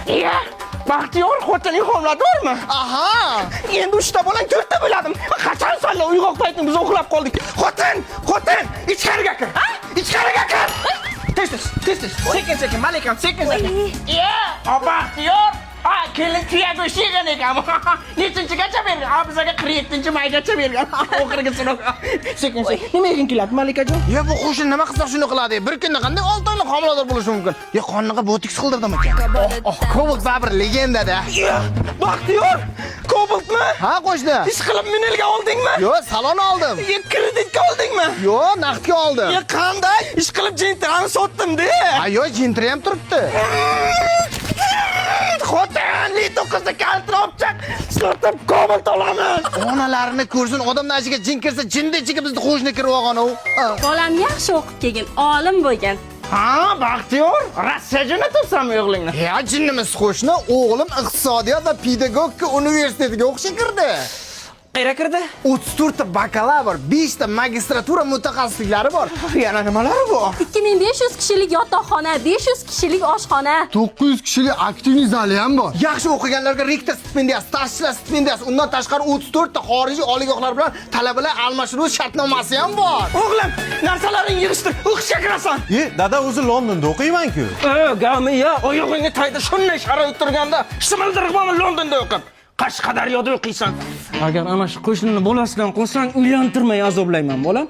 Ya, Baxtiyor xotining homiladormi? Aha! Endi 3 ta bolang 4 ta bo'ladim. Qachon senlar uyg'oq paytni biz uxlab qoldik. Xotin, ichkariga kir. Ichkariga kir. Tez. Sekin, malikam, sekin. Ya, Baxtiyor. Kelin tuya go'shigan ekan. Nechinchigacha bergan? Bizga 47-maygacha bergan. Oxirgisini. Sekin. Nimaga keladi, Malikajon? Ya bu qo'shin nima qilsa shuni qiladi? Bir kunda qanday 6 oylik homilador bo'lishi mumkin? Ya qoniga botoks qildirdim ekan. Cobalt baribir legenda-da. Ya, Baxtiyor. Cobaltmi? Ha, qo'shni. Ish qilib minilga oldingmi? Yo, salon oldim. Kreditga oldingmi? Yo, naqdga oldim. Ya qanday? Ish qilib jentrani sotdim-da. Ha, yo, jentri ham turibdi. Xotin, litoqizda kaltrobchaq. Sotib Cobalt olaman. Onalarini ko'rsin, odamning ichiga jin kirsa, jinni ichiga bizni qo'shni kirib olgan u. Bolam yaxshi o'qib kelgan, olim bo'lgan. Ha, Baxtiyor, Rossiyaga jo'natyapsanmi o'g'lingni? Ya jinnimiz qo'shni, o'g'lim iqtisodiyot va pedagogika universitetiga o'qishga kirdi. Qayerga kirdi? 34 ta bakalavr, 5 ta magistratura mutaxassisliklari bor. Yana nimalari bor? 2500 kishilik yotoqxona, 500 kishilik oshxona. 900 kishilik aktivniy zali ham bor. Yaxshi o'qiganlarga rektor stipendiyasi, stajchilar stipendiyasi, undan tashqari 34 ta xorijiy oliygohlar bilan talabalar almashinuv shartnomasi ham bor. O'g'lim, narsalaring yig'ishtir, o'qishga kirasan. Dada o'zi Londonda o'qiyman-ku. Gamiya, oyog'ingga tayda shunday sharoit turganda, shimildirib bo'lma Londonda o'qib. Qashqadaryoda o'qiysan. Agar ana shu qo'shnini bolasidan qo'ysang, uylantirmay azoblayman, bolam.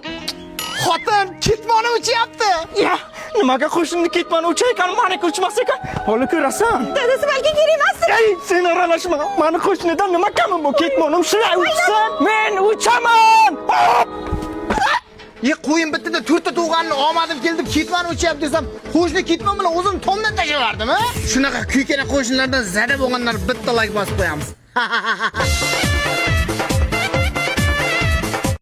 Xotin ketmoni uchyapti. Ya, nimaga qo'shnini ketmoni uchaykan, meniki uchmas ekan? Holi ko'rasan. Dadasi balki kerak emas. Ey, sen aralashma. Meni qo'shnidan nima kami bu? Ketmonim shunday uchsin. Men uchaman. Ye qo'yim bittada 4 ta tug'anni omadim keldim ketmoni uchyapti desam, qo'shni ketmon bilan o'zim tomdan tashlaverdim, ha? Shunaqa kuykana qo'shnilardan zada bo'lganlar bitta like bosib qo'yamiz.